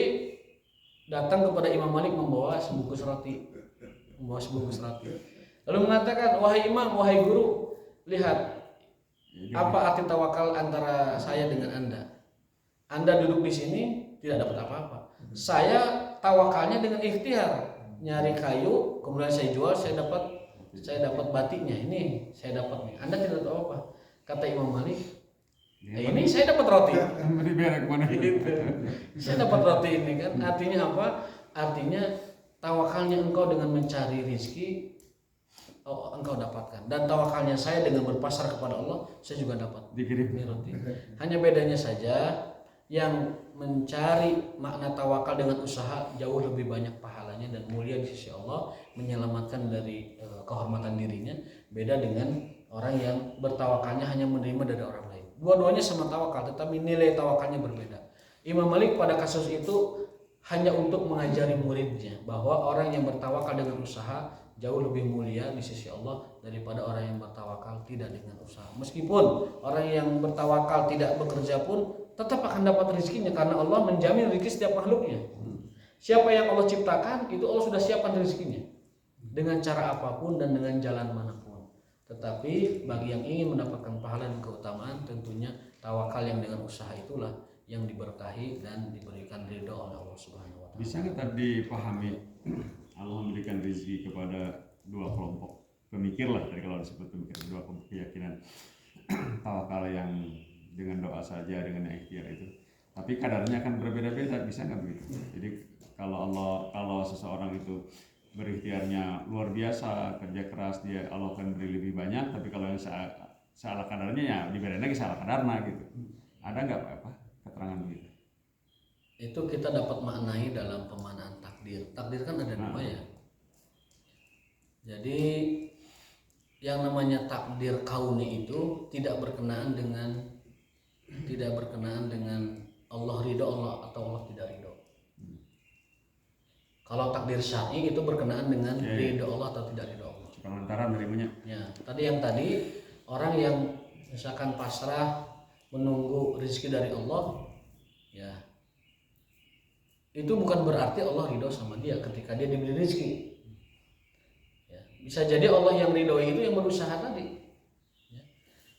datang kepada Imam Malik membawa sebungkus roti, lalu mengatakan, wahai Imam, wahai guru, lihat apa arti tawakal antara saya dengan Anda. Anda duduk di sini tidak dapat apa-apa. Saya tawakalnya dengan ikhtiar, nyari kayu, kemudian saya jual, saya dapat batiknya. Ini saya dapat nih. Anda tidak tahu apa. Kata Imam Malik, ini saya dapat roti. Saya dapat roti ini kan. Artinya apa? Artinya tawakalnya engkau dengan mencari rezeki, engkau dapatkan, dan tawakalnya saya dengan berpasrah kepada Allah, saya juga dapat dikirim roti. Hanya bedanya saja, yang mencari makna tawakal dengan usaha jauh lebih banyak pahalanya dan mulia di sisi Allah, menyelamatkan dari kehormatan dirinya. Beda dengan orang yang bertawakalnya hanya menerima dari orang lain. Dua-duanya sama tawakal, tetapi nilai tawakalnya berbeda. Imam Malik pada kasus itu hanya untuk mengajari muridnya bahwa orang yang bertawakal dengan usaha jauh lebih mulia di sisi Allah daripada orang yang bertawakal tidak dengan usaha. Meskipun orang yang bertawakal tidak bekerja pun tetap akan dapat rezekinya, karena Allah menjamin rezeki setiap makhluknya. Siapa yang Allah ciptakan, itu Allah sudah siapkan rezekinya dengan cara apapun dan dengan jalan manapun. Tetapi bagi yang ingin mendapatkan pahala dan keutamaan, tentunya tawakal yang dengan usaha itulah yang diberkahi dan diberikan ridho oleh Allah Subhanahu wa taala. Bisa nggak tadi dipahami Allah memberikan rezeki kepada dua kelompok pemikir lah, tadi kalau disebut pemikir, dua kelompok keyakinan. Tawakal yang dengan doa saja, dengan ikhtiar itu, tapi kadarnya akan berbeda-beda, bisa nggak begitu? Jadi kalau seseorang itu berikhtiarnya luar biasa, kerja keras, dia Allah akan beri lebih banyak. Tapi kalau yang salah kadarnya, ya dibedain lagi salah kadarnya gitu. Ada nggak apa keterangan begitu? Itu kita dapat maknai dalam pemaknaan takdir. Takdir kan ada dua ya. Jadi yang namanya takdir kauni itu tidak berkenaan dengan Allah ridho Allah atau Allah tidak ridho. Kalau takdir syar'i itu berkenaan dengan ridho Allah atau tidak ridho Allah. Pengantaran nerimanya. Ya, tadi orang yang misalkan pasrah menunggu rezeki dari Allah, ya itu bukan berarti Allah ridho sama dia ketika dia diberi rezeki. Ya, bisa jadi Allah yang ridhoi itu yang berusaha tadi. Ya.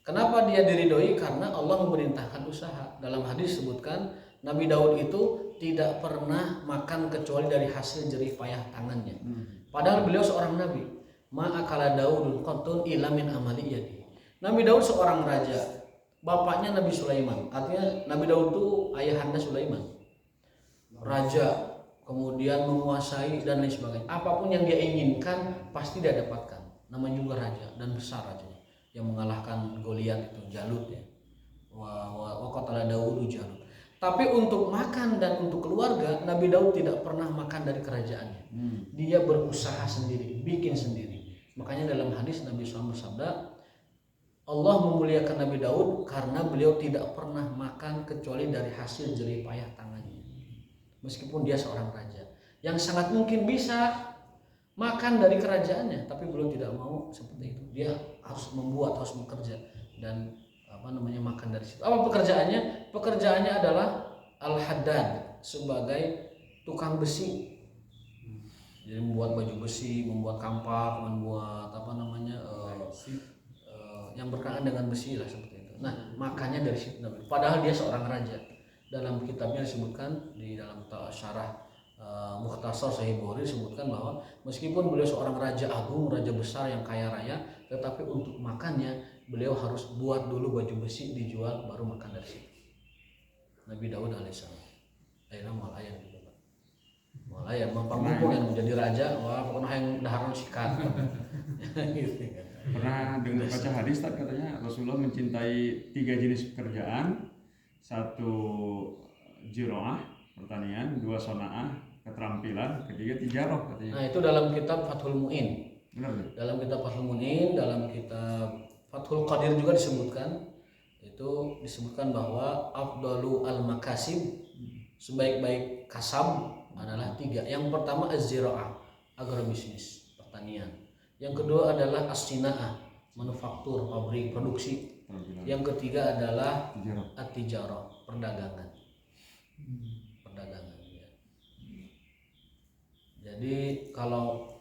Kenapa dia diridhoi? Karena Allah memerintahkan usaha. Dalam hadis disebutkan Nabi Daud itu tidak pernah makan kecuali dari hasil jerih payah tangannya. Padahal beliau seorang nabi. Ma'akala Daudun qattun illa min amali yadi. Nabi Daud seorang raja. Bapaknya Nabi Sulaiman. Artinya Nabi Daud itu ayahanda Sulaiman. Raja, kemudian menguasai dan lain sebagainya. Apapun yang dia inginkan pasti dia dapatkan. Namanya juga raja dan besar rajanya. Yang mengalahkan Goliat itu, Jalut ya. Wa qatala Daudu Jalut. Tapi untuk makan dan untuk keluarga, Nabi Daud tidak pernah makan dari kerajaannya. Dia berusaha sendiri, bikin sendiri. Makanya dalam hadis Nabi SAW bersabda, Allah memuliakan Nabi Daud karena beliau tidak pernah makan kecuali dari hasil jerih payah tangannya. Meskipun dia seorang raja yang sangat mungkin bisa makan dari kerajaannya, tapi beliau tidak mau seperti itu. Dia harus membuat, harus bekerja dan makan dari situ. Apa pekerjaannya? Pekerjaannya adalah al-haddad, sebagai tukang besi. Jadi membuat baju besi, membuat kampak, membuat yang berkaitan dengan besi lah seperti itu. Nah, makannya dari situ. Padahal dia seorang raja. Dalam kitabnya disebutkan di dalam syarah Mukhtasar Sahih Bukhari disebutkan bahwa meskipun beliau seorang raja agung, raja besar yang kaya raya, tetapi untuk makannya beliau harus buat dulu baju besi dijual baru makan dari situ. Nabi Daud alaihissalam. Ayeuna moal aya gitu Pak. Moal aya mampu yang menjadi raja, wah pokoknya yang daharan sikat. Gitu kan. Pernah dengar baca hadis tak katanya Rasulullah mencintai 3 jenis pekerjaan, 1 jiroah pertanian, 2 sonaah keterampilan, 3 tijaroh katanya. Nah, itu dalam kitab Fathul Mu'in. Benar nggak? Dalam kitab Fathul Mu'in, dalam kitab Fathul Qadir juga disebutkan. Itu disebutkan bahwa afdalu al-makasib, sebaik-baik kasab adalah 3. Yang pertama az-ziraah, agrobisnis, pertanian. Yang kedua adalah as-sinaah, manufaktur, pabrik, produksi. Keterampilan. Yang ketiga adalah Tijaroh. at-tijarah, perdagangan. Perdagangan ya. Jadi kalau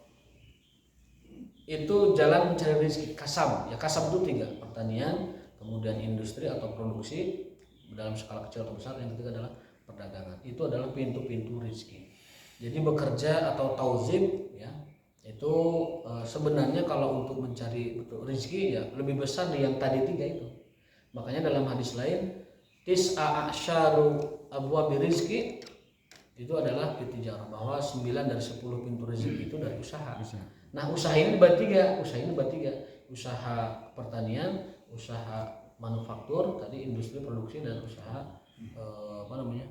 itu jalan mencari rezeki kasab, ya kasab itu 3, pertanian, kemudian industri atau produksi dalam skala kecil atau besar, yang ketiga adalah perdagangan. Itu adalah pintu-pintu rezeki. Jadi bekerja atau tauzib ya, itu sebenarnya kalau untuk mencari rezeki ya lebih besar dari yang tadi 3 itu. Makanya dalam hadis lain tis'a asyharu abwabi rizki itu adalah fitijarah, bahwa 9 dari 10 pintu rezeki itu dari usaha. Nah, usaha ini dibagi 3, usaha pertanian, usaha manufaktur, tadi industri produksi, dan usaha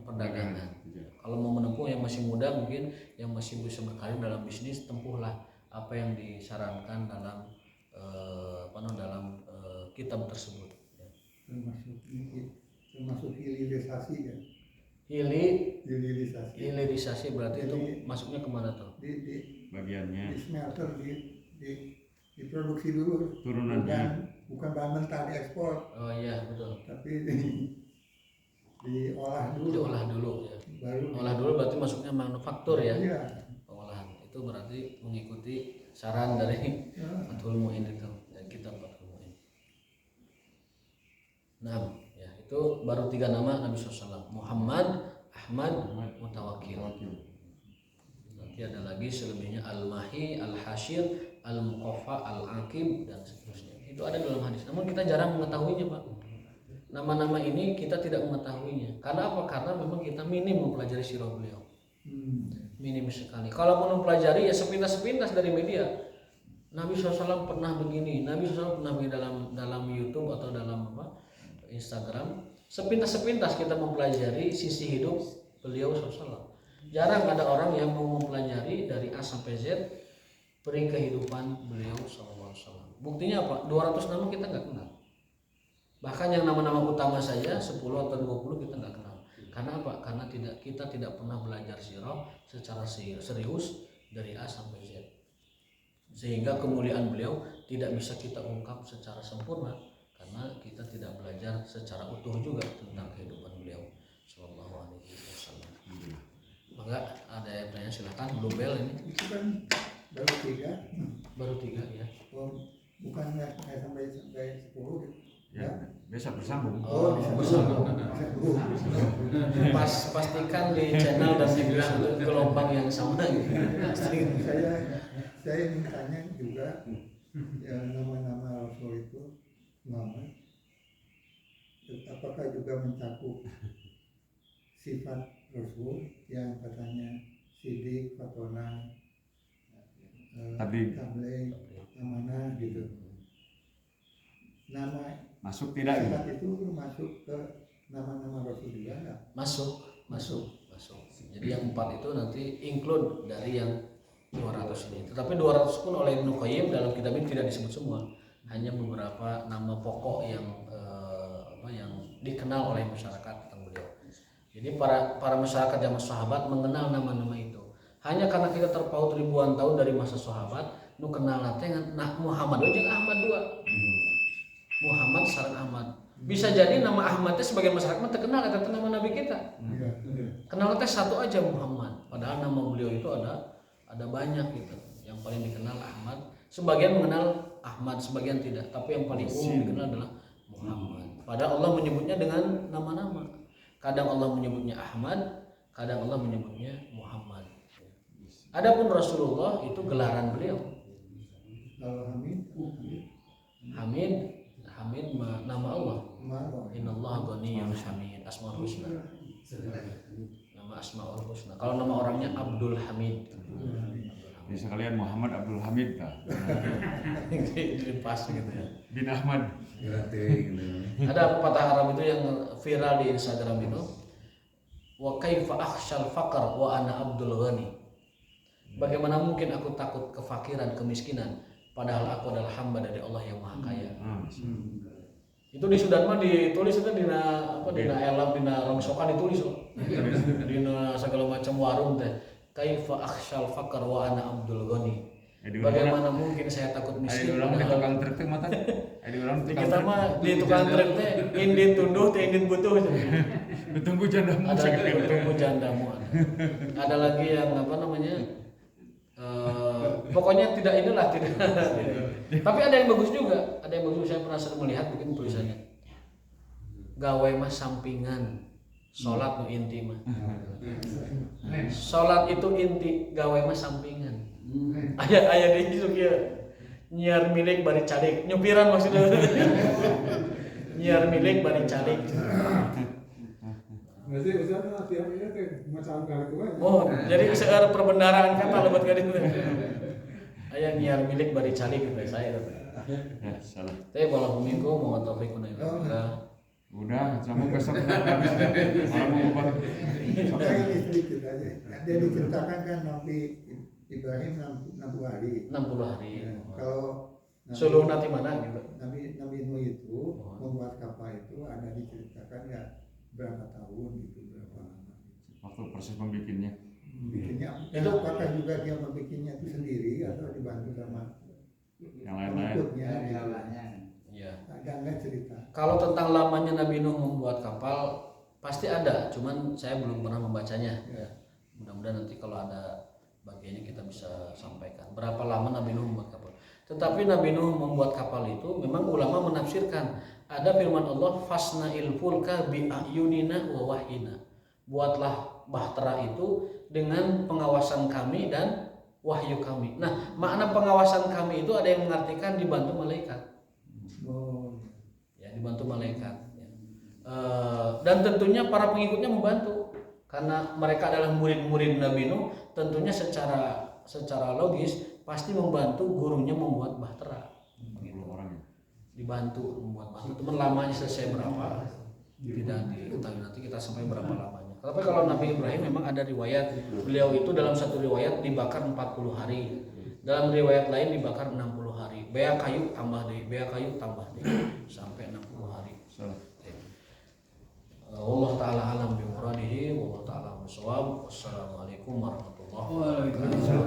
perdagangan. Kalau mau menempuh yang masih muda, mungkin yang masih bisa berkarir dalam bisnis, tempuhlah apa yang disarankan dalam kitab tersebut. termasuk hilirisasi kan. Hilirisasi Hilirisasi berarti Jadi, itu masuknya kemana tuh? di Bagiannya smelter diproduksi dulu, turunannya. bukan bahan mentah diekspor, Oh iya betul. tapi diolah dulu, Diolah dulu ya. baru Olah dulu berarti masuknya manufaktur ya. Iya. Pengolahan itu berarti mengikuti saran dari Ya. Fathul Mu'in itu, dan kitab Fathul Mu'in. Nah, ya itu baru 3 nama Nabi SAW: Muhammad, Ahmad, Mutawakkil. Nanti ada lagi selebihnya Al-Mahi, Al-Hashir, Al-Muqaffa, Al-Aqib, dan seterusnya. Itu ada dalam hadis. Namun kita jarang mengetahuinya, Pak. Nama-nama ini kita tidak mengetahuinya. Karena apa? Karena memang kita minim mempelajari sirah beliau. Minim sekali. Kalau mau mempelajari ya sepintas-sepintas dari media. Nabi SAW pernah begini, Nabi SAW pernah begini dalam YouTube atau dalam Instagram. Sepintas-sepintas kita mempelajari sisi hidup beliau SAW. Jarang ada orang yang mau mempelajari dari A sampai Z peri kehidupan beliau SAW. Buktinya apa? 200 nama kita nggak kenal. Bahkan yang nama-nama utama saja 10 atau 20 kita nggak kenal. Karena apa? Karena kita tidak pernah belajar sirah secara serius dari A sampai Z. Sehingga kemuliaan beliau tidak bisa kita ungkap secara sempurna karena kita tidak belajar secara utuh juga tentang kehidupan beliau sallallahu alaihi wasallam. Maka ada yang tanya, silakan. Blue Bell ini Itu kan baru 3, baru 3 ya. bukan nggak sampai 10 gitu. Ya, besok bersambung. Oh, bersama. Pastikan di channel dan di gelombang yang sama gitu. Saya mintanya juga ya, nama-nama Rasul itu nama apakah juga mencakup sifat Rasul yang katanya sidik, fatona, Tabligh, amanah gitu. Nama masuk tidak gitu? sifat itu masuk ke nama-nama Rasul juga nggak? Masuk. Jadi yang 4 itu nanti include dari yang 200 ini. Tetapi 200 pun oleh Ibnu Qayyim dalam kitab ini tidak disebut semua. Hanya beberapa nama pokok yang yang dikenal oleh masyarakat tentang beliau. Jadi para masyarakat zaman sahabat mengenal nama-nama itu. Hanya karena kita terpaut ribuan tahun dari masa sahabat, nu kenal nate nah Muhammad jeung Ahmad 2. Muhammad sareng Ahmad. Bisa jadi nama Ahmadnya sebagian masyarakat terkenal kata nama nabi kita. Kenal teh satu aja Muhammad. Padahal nama beliau itu ada banyak gitu. Yang paling dikenal Ahmad. Sebagian mengenal Ahmad, sebagian tidak. Tapi yang paling umum dikenal adalah Muhammad. Padahal Allah menyebutnya dengan nama-nama. Kadang Allah menyebutnya Ahmad, kadang Allah menyebutnya Muhammad. Adapun Rasulullah itu gelaran beliau. Kalau Hamid Hamid nama Allah. Marwah. Innallaha ghaniyyun hamid, Asmaul Husna. Nama Asmaul Husna. Kalau nama orangnya Abdul Hamid. Ya sekalian Muhammad Abdul Hamid lah. Jadi pas gitu ya. Bin Ahmad. Ada pepatah Arab itu yang viral di Instagram itu. Wa kaifa akhsyal faqr wa ana Abdul Ghani. Bagaimana mungkin aku takut kefakiran, kemiskinan, padahal aku adalah hamba dari Allah yang Maha Kaya. Itu di Sudan mah ditulis itu dina apa dina elam dina rongsokan ditulis dina segala macam warung teh. Kaifa akhsyal faqr wa ana Abdul Ghani. Bagaimana mungkin saya takut miskin? Ada orang di tukang truk teh mata. Ada orang Di kita mah di tukang truk teh indit tunduh teh indit butuh. Tunggu jandamu. Ada tunggu jandamu. Ada lagi yang apa namanya? Pokoknya tidak inilah tidak. Tapi ada yang bagus juga. Ada yang bagus, saya pernah sering melihat bikin tulisannya. Gawe mah sampingan. Salat nu inti mah. Salat itu inti, gawe mah sampingan. Aya di kieu kieu. Nyiar milik bari calik, nyupiran maksudnya. Nyiar milik bari calik. Berarti Ustaz tiap ini teh macam kali kuat. Oh, jadi seueur perbendaharaan kata lebat ka ditu. Aya nyiar milik bari calik gitu saya kata. Ya, salah. Teh bala humiku mau taufiq kunaika. Udah, kamu besok habis. Orang mau bubar. Saya ini sedikit aja. Dia diceritakan kan Nabi Ibrahim 60 hari. 60 hari. Ya, kalau Suluh nanti mana gitu. Nabi Nuh itu membuat kapal itu ada diceritakan ya berapa tahun gitu, berapa lama. Waktu proses membikinnya. Bikinnya Itu apakah juga dia membikinnya itu sendiri atau dibantu sama Yang lain-lain. pengikutnya gitu. Iya. Ada nggak cerita? Kalau tentang lamanya Nabi Nuh membuat kapal pasti ada, cuman saya belum pernah membacanya. Ya. Mudah-mudahan nanti kalau ada bagiannya kita bisa sampaikan. Berapa lama Nabi Nuh membuat kapal? Tetapi Nabi Nuh membuat kapal itu memang ulama menafsirkan. Ada firman Allah, fasna'il fulka bi ayunina wa wahyina. Buatlah bahtera itu dengan pengawasan kami dan wahyu kami. Nah, makna pengawasan kami itu ada yang mengartikan dibantu malaikat. Oh, Ya, dibantu malaikat ya. Dan tentunya para pengikutnya membantu karena mereka adalah murid-murid Nabi Nuh, tentunya secara logis pasti membantu gurunya membuat bahtera. 40 orang ya. Dibantu membuat bahtera. Teman lamanya selesai berapa? Tidak diketahui, nanti kita sampai berapa lamanya. Tapi kalau Nabi Ibrahim memang ada riwayat beliau itu dalam satu riwayat dibakar 40 hari. Dalam riwayat lain dibakar 60 hari. Bea kayu tambah deh, sampai 60 hari. Salah. Allah taala alam bi muradihi wa Allah taala bisawab. Wassalamualaikum warahmatullahi wabarakatuh.